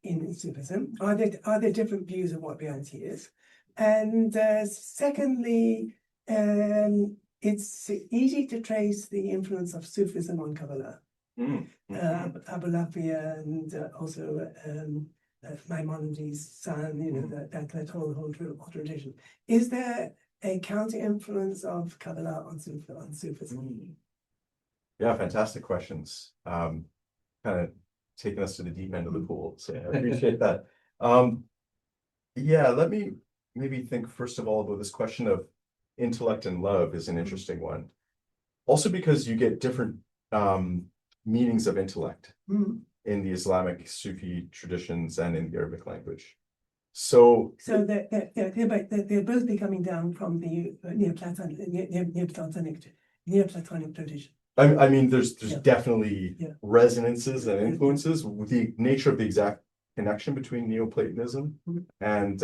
in Sufism? Are there different views of what reality is? And secondly, it's easy to trace the influence of Sufism on Kabbalah. Abu Lafia and also Maimonides' son, that whole tradition. Is there a counter influence of Kabbalah on Sufism? Yeah, fantastic questions. Kind of taking us to the deep end of the pool, so I appreciate that. Yeah, let me maybe think first of all about this question of intellect and love is an interesting one. Also because you get different meanings of intellect in the Islamic Sufi traditions and in the Arabic language. So they're both be coming down from the Neoplatonic tradition. I mean, there's Yeah. definitely Yeah. resonances and influences with the nature of the exact connection between Neoplatonism and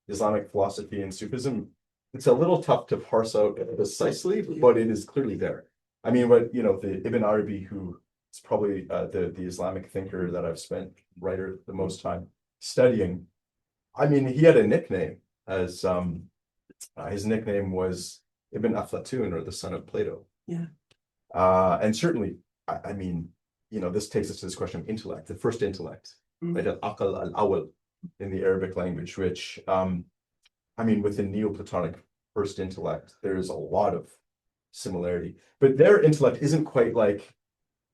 Islamic philosophy and Sufism. It's a little tough to parse out precisely, but it is clearly there. I mean, the Ibn Arabi, who is probably the Islamic thinker that I've spent the most time studying. I mean, he had a nickname as his nickname was Ibn Aflatun, or the son of Plato. Yeah. And certainly, I mean, this takes us to this question of intellect, the first intellect, like al-aql al-awwal in the Arabic language, which, I mean, within Neoplatonic first intellect, there's a lot of similarity, but their intellect isn't quite like,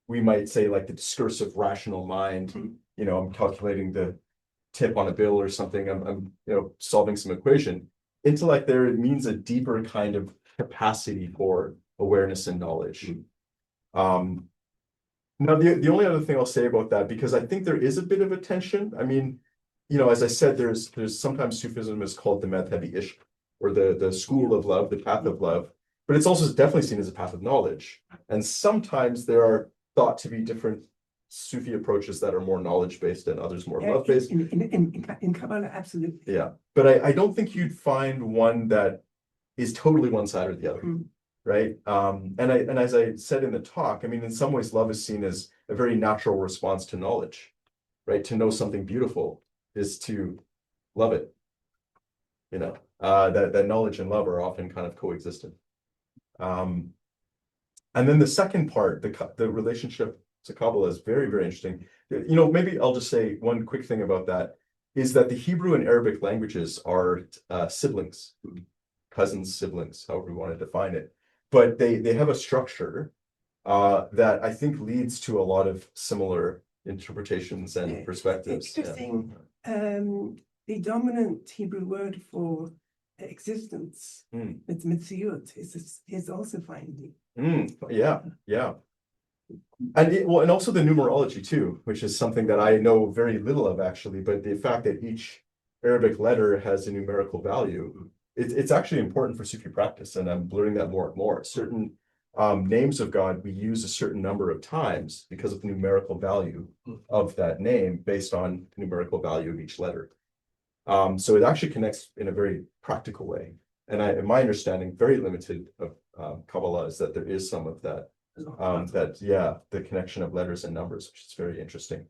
we might say, like the discursive rational mind. I'm calculating the tip on a bill or something. I'm solving some equation. Intellect there, it means a deeper kind of capacity for awareness and knowledge. Now, the only other thing I'll say about that, because I think there is a bit of a tension. I mean, as I said, there's sometimes Sufism is called the madhhabi ishq, or the school of love, the path of love, but it's also definitely seen as a path of knowledge. And sometimes there are thought to be different Sufi approaches that are more knowledge-based and others more love-based. In Kabbalah, absolutely. Yeah, but I don't think you'd find one that is totally one side or the other. Right. And as I said in the talk, I mean, in some ways, love is seen as a very natural response to knowledge, right? To know something beautiful is to love it. That knowledge and love are often kind of coexistent. And then the second part, the relationship to Kabbalah, is very, very interesting. Maybe I'll just say one quick thing about that is that the Hebrew and Arabic languages are siblings, cousins, siblings, however we want to define it. But they have a structure that I think leads to a lot of similar interpretations and perspectives. Interesting. The dominant Hebrew word for existence, it's mitziyut, is also finding. Yeah. And also the numerology too, which is something that I know very little of actually, but the fact that each Arabic letter has a numerical value, it's actually important for Sufi practice, and I'm learning that more and more. Certain names of God we use a certain number of times because of the numerical value of that name based on the numerical value of each letter. So it actually connects in a very practical way. And in my understanding, very limited of Kabbalah, is that there is some of that, the connection of letters and numbers, which is very interesting.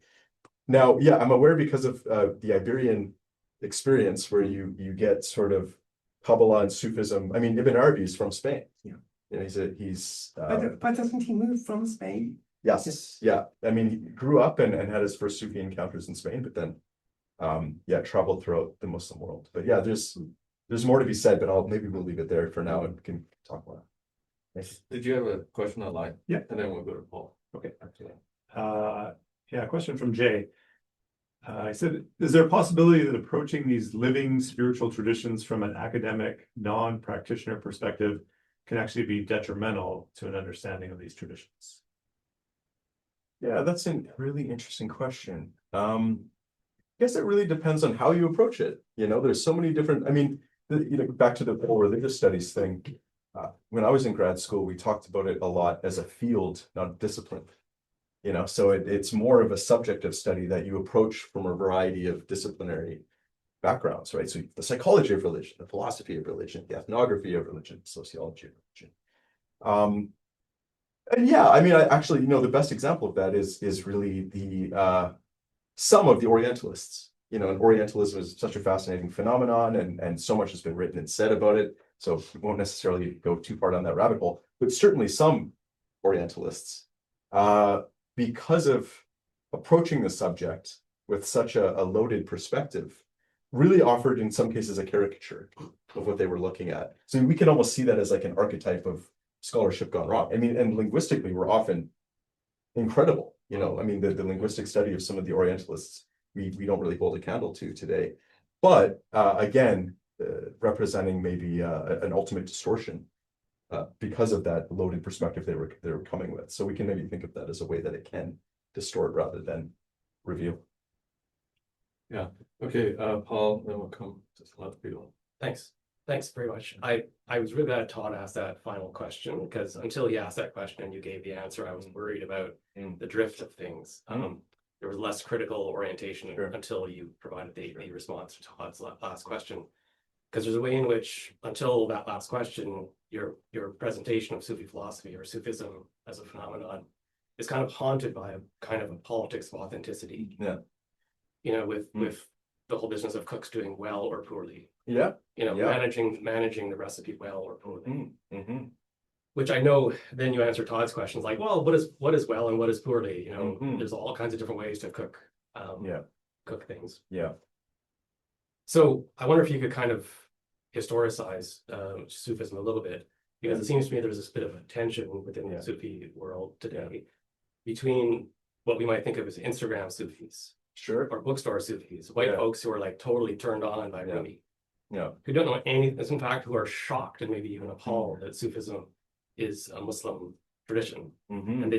Now, yeah, I'm aware because of the Iberian experience where you get sort of Kabbalah and Sufism. I mean, Ibn Arabi is from Spain. Yeah. You know, he's But doesn't he move from Spain? yes, yeah. I mean, he grew up and had his first Sufi encounters in Spain, but then yeah, traveled throughout the Muslim world. But yeah, there's more to be said, but maybe we'll leave it there for now and we can talk more. Thanks. Did you have a question online? Yeah. And then we'll go to Paul. Okay. Yeah, question from Jay. I said, is there a possibility that approaching these living spiritual traditions from an academic, non-practitioner perspective can actually be detrimental to an understanding of these traditions? Yeah, that's a really interesting question. I guess it really depends on how you approach it. You know, there's so many different, I mean, you know, back to the whole religious studies thing. When I was in grad school, we talked about it a lot as a field, not a discipline. You know, so it's more of a subject of study that you approach from a variety of disciplinary backgrounds, right? So the psychology of religion, the philosophy of religion, the ethnography of religion, sociology of religion. And yeah, I mean, I actually, you know, the best example of that is really the some of the Orientalists. You know, and Orientalism is such a fascinating phenomenon, and so much has been written and said about it. So we won't necessarily go too far down that rabbit hole, but certainly some Orientalists, because of approaching the subject with such a loaded perspective, really offered in some cases a caricature of what they were looking at. So we can almost see that as like an archetype of scholarship gone wrong. I mean, and linguistically, we're often incredible. You know, I mean, the linguistic study of some of the Orientalists, we don't really hold a candle to today. But again, representing maybe an ultimate distortion because of that loaded perspective they were coming with. So we can maybe think of that as a way that it can distort rather than reveal. Yeah. Okay, Paul, then we'll come to some other people. Thanks. Thanks very much. I was really glad Todd asked that final question, because until he asked that question and you gave the answer, I was worried about the drift of things. There was less critical orientation until you provided the response to Todd's last question. Because there's a way in which, until that last question, your presentation of Sufi philosophy or Sufism as a phenomenon is kind of haunted by a kind of a politics of authenticity. Yeah. You know, with the whole business of cooks doing well or poorly. Yeah. You know, Yeah. managing the recipe well or poorly. Which I know then you answer Todd's questions like, well, what is well and what is poorly? You know, there's all kinds of different ways to cook cook things. Yeah. So I wonder if you could kind of historicize Sufism a little bit, because it seems to me there's this bit of a tension within the Sufi world today between what we might think of as Instagram Sufis. Sure. Or bookstore Sufis, white folks who are like totally turned on by Rumi. Yeah. Who don't know anything, in fact, who are shocked and maybe even appalled that Sufism is a Muslim tradition. And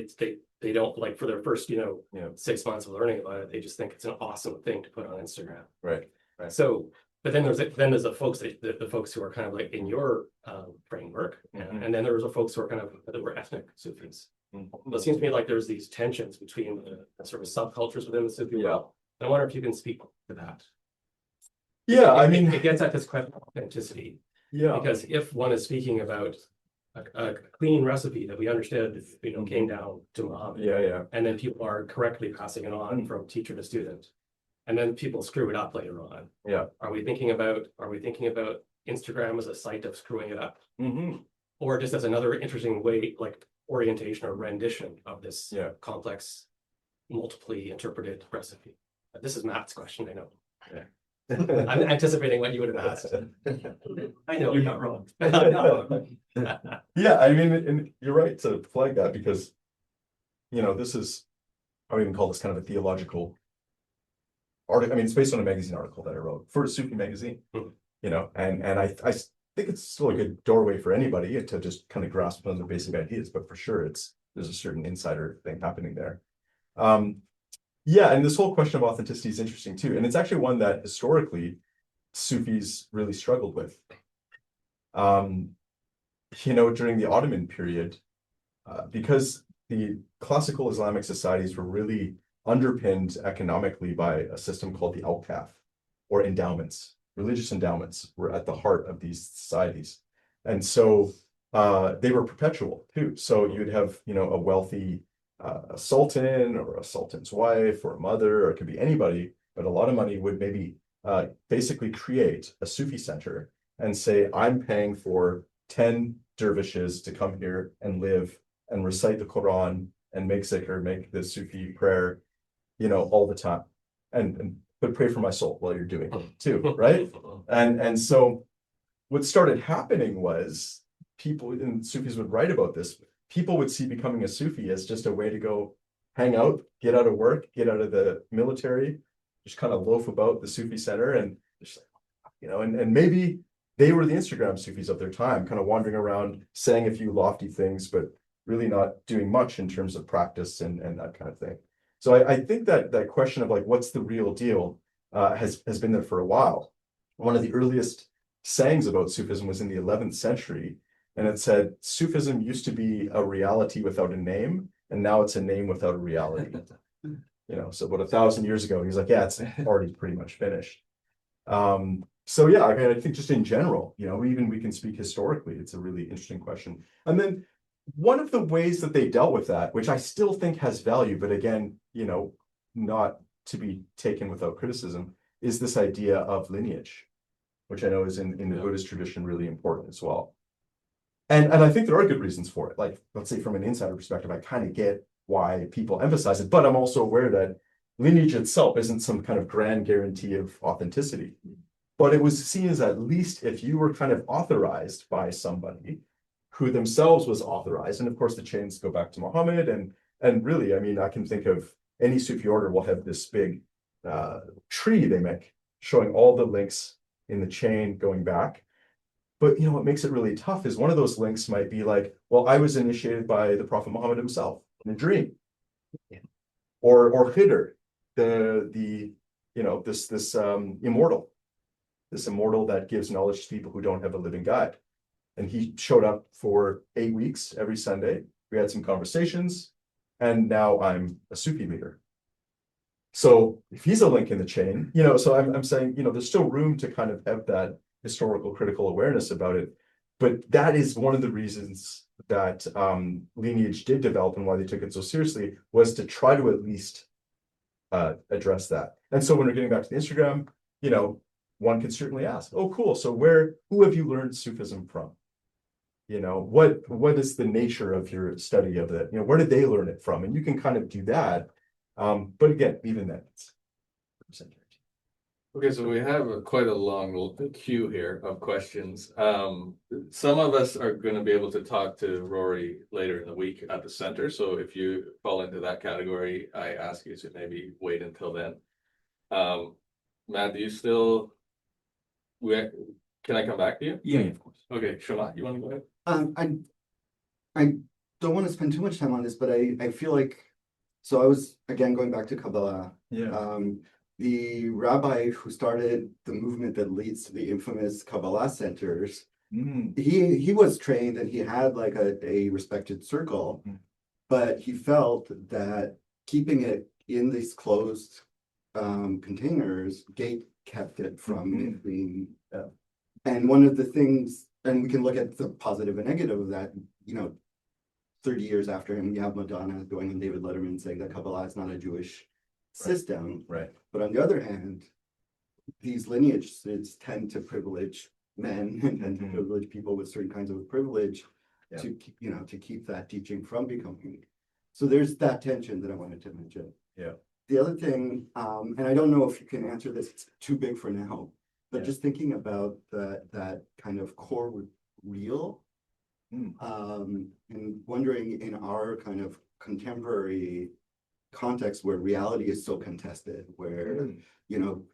they don't, like, for their first 6 months of learning about it, they just think it's an awesome thing to put on Instagram. Right. So, but then there's the folks the folks who are kind of like in your framework, and then there's the folks who are kind of that were ethnic Sufis. Well, it seems to me like there's these tensions between the sort of subcultures within the Sufi world. And I wonder if you can speak to that. Yeah, I mean, it gets at this question of authenticity. Yeah. Because if one is speaking about a clean recipe that we understood, came down to Muhammad. Yeah. And then people are correctly passing it on from teacher to student. And then people screw it up later on. Yeah. Are we thinking about Instagram as a site of screwing it up? Or just as another interesting way, like orientation or rendition of this complex, multiply interpreted recipe? This is Matt's question, I know. Yeah. I'm anticipating what you would have asked. I know you're not wrong. Yeah, I mean, and you're right to flag that, because this is, I would even call this kind of a theological article. I mean, it's based on a magazine article that I wrote for a Sufi magazine. And I think it's still a good doorway for anybody to just kind of grasp on the basic ideas, but for sure there's a certain insider thing happening there. Yeah, and this whole question of authenticity is interesting too. And it's actually one that historically Sufis really struggled with. During the Ottoman period, because the classical Islamic societies were really underpinned economically by a system called the awqaf, or endowments. Religious endowments were at the heart of these societies. And so they were perpetual too. So you'd have, a wealthy a sultan or a sultan's wife or a mother, or it could be anybody, but a lot of money would maybe basically create a Sufi center and say, I'm paying for 10 dervishes to come here and live and recite the Quran and make zikr, make the Sufi prayer, all the time. But pray for my soul while you're doing it too, right? And so what started happening was people, and Sufis would write about this, people would see becoming a Sufi as just a way to go hang out, get out of work, get out of the military, just kind of loaf about the Sufi center and just, and maybe they were the Instagram Sufis of their time, kind of wandering around, saying a few lofty things, but really not doing much in terms of practice and that kind of thing. So I think that question of like, what's the real deal has been there for a while. One of the earliest sayings about Sufism was in the 11th century, and it said, Sufism used to be a reality without a name, and now it's a name without a reality. So about 1,000 years ago, he's like, yeah, it's already pretty much finished. So yeah, I mean, I think just in general, even we can speak historically, it's a really interesting question. And then one of the ways that they dealt with that, which I still think has value, but again, not to be taken without criticism, is this idea of lineage, which I know is in the Buddhist tradition really important as well. And I think there are good reasons for it. Like, let's say from an insider perspective, I kind of get why people emphasize it, but I'm also aware that lineage itself isn't some kind of grand guarantee of authenticity. But it was seen as, at least if you were kind of authorized by somebody who themselves was authorized, and of course the chains go back to Muhammad, and really, I mean, I can think of any Sufi order will have this big tree they make showing all the links in the chain going back. But what makes it really tough is one of those links might be like, well, I was initiated by the Prophet Muhammad himself in a dream, or Khidr, the this immortal. This immortal that gives knowledge to people who don't have a living guide. And he showed up for 8 weeks every Sunday. We had some conversations, and now I'm a Sufi leader. So if he's a link in the chain, so I'm saying, there's still room to kind of have that historical critical awareness about it. But that is one of the reasons that lineage did develop and why they took it so seriously, was to try to at least address that. And so when we're getting back to the Instagram, one could certainly ask, oh, cool. So who have you learned Sufism from? What is the nature of your study of it? Where did they learn it from? And you can kind of do that. But again, even then, it's percentage. Okay, so we have quite a long queue here of questions. Some of us are going to be able to talk to Rory later in the week at the center. So if you fall into that category, I ask you to maybe wait until then. Matt, do you still? Can I come back to you? Yeah, of course. Okay, Shama, you want to go ahead? I don't want to spend too much time on this, but I feel like, so I was again going back to Kabbalah. Yeah. The rabbi who started the movement that leads to the infamous Kabbalah centers, he was trained and he had like a respected circle, but he felt that keeping it in these closed containers gate kept it from being. And one of the things, and we can look at the positive and negative of that, 30 years after him, we have Madonna going on David Letterman saying that Kabbalah is not a Jewish system. Right. But on the other hand, these lineages tend to privilege men and tend to privilege people with certain kinds of privilege to keep that teaching from becoming. So there's that tension that I wanted to mention. Yeah. The other thing, and I don't know if you can answer this, it's too big for now, but just thinking about that kind of core real, and wondering in our kind of contemporary context where reality is so contested, where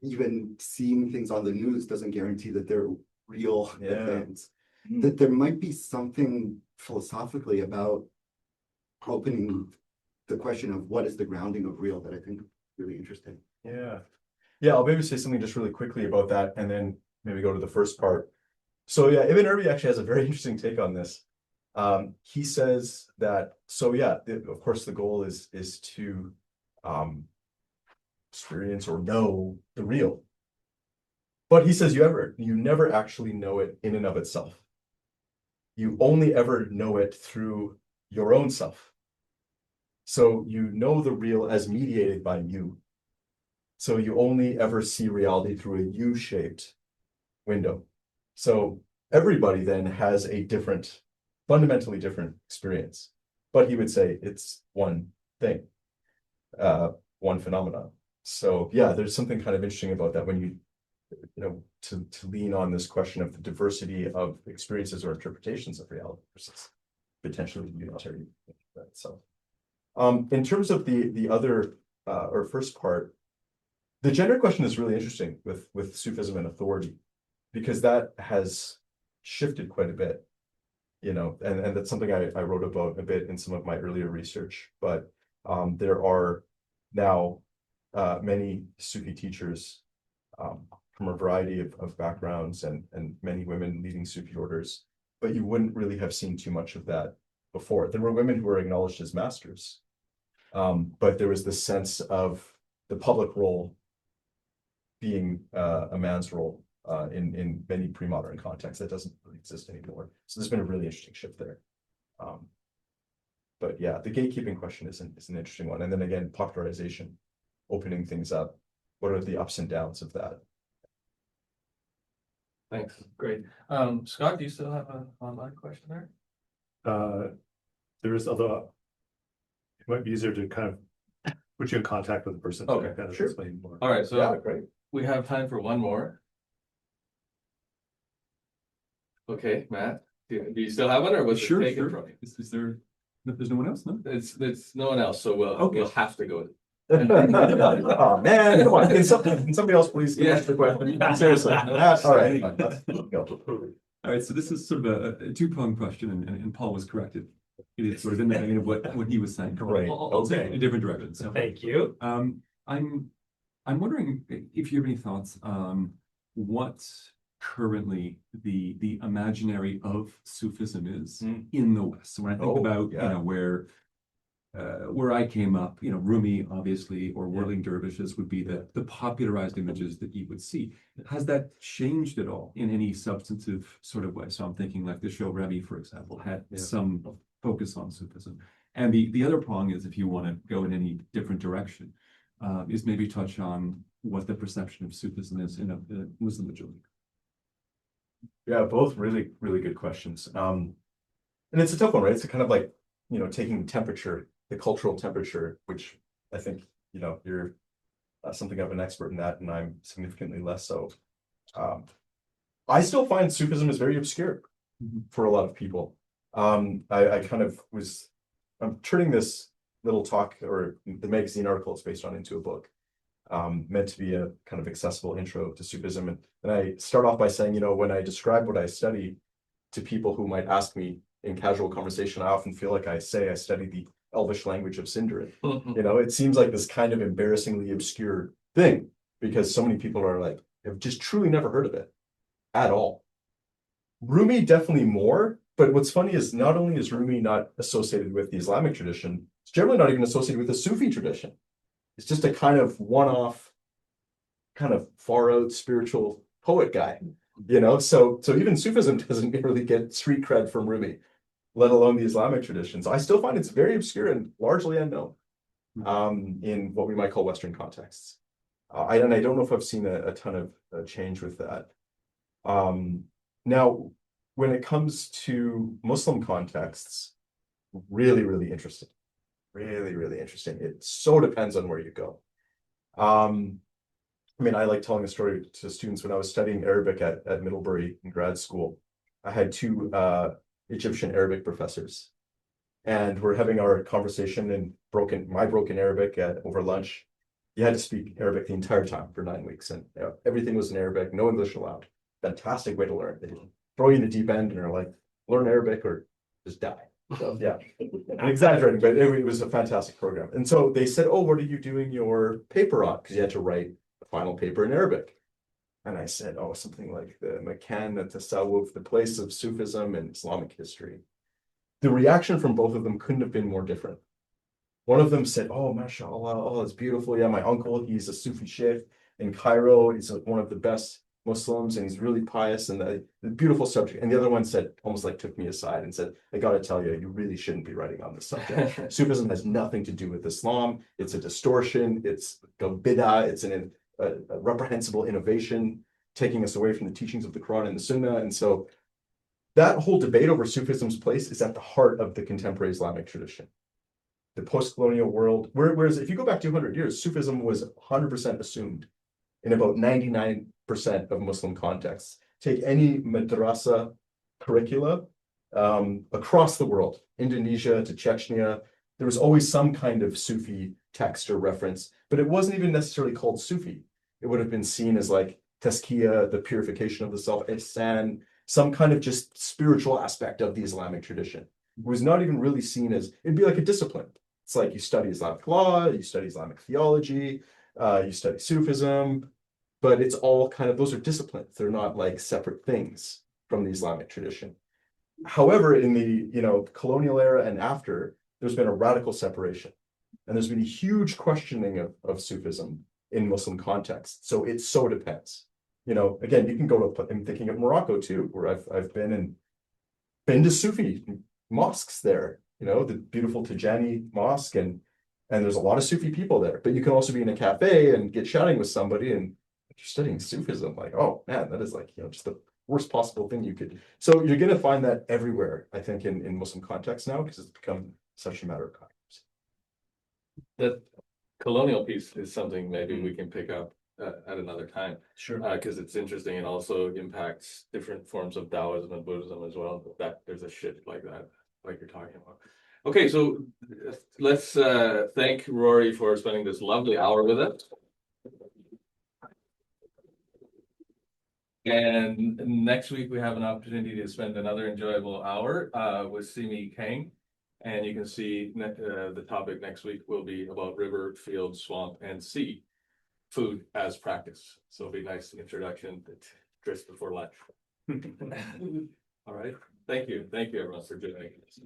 even seeing things on the news doesn't guarantee that they're real events, that there might be something philosophically about opening the question of what is the grounding of real that I think is really interesting. Yeah, I'll maybe say something just really quickly about that, and then maybe go to the first part. So yeah, Ibn Arabi actually has a very interesting take on this. He says that, of course the goal is to experience or know the real. But he says you never actually know it in and of itself. You only ever know it through your own self. So you know the real as mediated by you. So you only ever see reality through a U-shaped window. So everybody then has a different, fundamentally different experience. But he would say it's one thing, one phenomenon. So yeah, there's something kind of interesting about that when to lean on this question of the diversity of experiences or interpretations of reality versus potentially unitary. So in terms of the other or first part, the gender question is really interesting with Sufism and authority, because that has shifted quite a bit, and that's something I wrote about a bit in some of my earlier research. But there are now many Sufi teachers from a variety of backgrounds and many women leading Sufi orders, but you wouldn't really have seen too much of that before. There were women who were acknowledged as masters, but there was this sense of the public role being a man's role in many pre-modern contexts that doesn't really exist anymore. So there's been a really interesting shift there. But yeah, the gatekeeping question is an interesting one. And then again, popularization, opening things up. What are the ups and downs of that? Thanks. Great. Scott, do you still have an online question there? There is, although it might be easier to kind of put you in contact with the person to Okay, kind of sure. explain more. All right, so Yeah, great. we have time for one more. Okay, Matt, do you still have one, or was it Sure, taken sure. from you? Is there, there's no one else, no? It's no one else, so Okay. we'll have to go. Oh man, come on, can somebody else please give us the question? Seriously. All right. Let's go. All right, so this is sort of a two-pronged question, and Paul was corrected. It is sort of in the vein of what he was saying. Great. I'll take it in Okay. a different direction. So, Thank you. I'm wondering if you have any thoughts on what currently the imaginary of Sufism is in the West. So when I think Oh, about yeah. where I came up, Rumi obviously, or whirling dervishes would be the popularized images that you would see. Has that changed at all in any substantive sort of way? So I'm thinking like the show Remy, for example, had some focus on Sufism. And the other prong is, if you want to go in any different direction, is maybe touch on what the perception of Sufism is in a Muslim majority. Yeah, both really, really good questions. And it's a tough one, right? It's kind of like, taking temperature, the cultural temperature, which I think, you're something of an expert in that, and I'm significantly less so. I still find Sufism is very obscure for a lot of people. I kind of I'm turning this little talk, or the magazine article it's based on, into a book, meant to be a kind of accessible intro to Sufism. And I start off by saying, when I describe what I study to people who might ask me in casual conversation, I often feel like I say I study the Elvish language of Sindarin. It seems like this kind of embarrassingly obscure thing, because so many people are like, have just truly never heard of it at all. Rumi definitely more, but what's funny is not only is Rumi not associated with the Islamic tradition, it's generally not even associated with the Sufi tradition. It's just a kind of one-off, kind of far-out spiritual poet guy, So even Sufism doesn't really get street cred from Rumi, let alone the Islamic traditions. I still find it's very obscure and largely unknown in what we might call Western contexts. I don't know if I've seen a ton of change with that. Now, when it comes to Muslim contexts, really, really interesting. Really, really interesting. It so depends on where you go. I like telling a story to students. When I was studying Arabic at Middlebury in grad school, I had two Egyptian Arabic professors, and we're having our conversation in my broken Arabic over lunch. You had to speak Arabic the entire time for 9 weeks, and everything was in Arabic, no English allowed. Fantastic way to learn. They throw you in the deep end and are like, learn Arabic or just die. So yeah, I'm exaggerating, but it was a fantastic program. And so they said, "Oh, what are you doing your paper on?" Because you had to write a final paper in Arabic. And I said, "Oh, something like the Makan Tasawwuf, the place of Sufism and Islamic history." The reaction from both of them couldn't have been more different. One of them said, "Oh, mashallah, oh, it's beautiful. Yeah, my uncle, he's a Sufi sheikh in Cairo. He's one of the best Muslims, and he's really pious and the beautiful subject. And the other one said, almost like took me aside and said, I got to tell you, you really shouldn't be writing on this subject. Sufism has nothing to do with Islam. It's a distortion. It's a bid'ah. It's a reprehensible innovation, taking us away from the teachings of the Quran and the Sunnah. And so that whole debate over Sufism's place is at the heart of the contemporary Islamic tradition. The post-colonial world, whereas if you go back 200 years, Sufism was 100% assumed in about 99% of Muslim contexts. Take any madrasa curricula across the world, Indonesia to Chechnya, there was always some kind of Sufi text or reference, but it wasn't even necessarily called Sufi. It would have been seen as like tazkiyah, the purification of the self, ihsan, some kind of just spiritual aspect of the Islamic tradition. It was not even really seen as, it'd be like a discipline. It's like you study Islamic law, you study Islamic theology, you study Sufism, but it's all kind of, those are disciplines. They're not like separate things from the Islamic tradition. However, in the colonial era and after, there's been a radical separation. And there's been a huge questioning of Sufism in Muslim context. So it so depends. Again, you can go to, I'm thinking of Morocco too, where I've been to Sufi mosques there, the beautiful Tijani mosque, and there's a lot of Sufi people there. But you can also be in a cafe and get chatting with somebody and you're studying Sufism, like, oh man, that is like, just the worst possible thing you could. So you're going to find that everywhere, I think, in Muslim context now, because it's become such a matter of context. That colonial piece is something maybe we can pick up at another time. Sure. Because it's interesting and also impacts different forms of Taoism and Buddhism as well. That there's a shift like that, like you're talking about. Okay, so let's thank Rory for spending this lovely hour with us. And next week we have an opportunity to spend another enjoyable hour with Simi Kang. And you can see the topic next week will be about river, field, swamp, and sea food as practice. So it'll be a nice introduction just before lunch. All right. Thank you. Thank you everyone for joining us.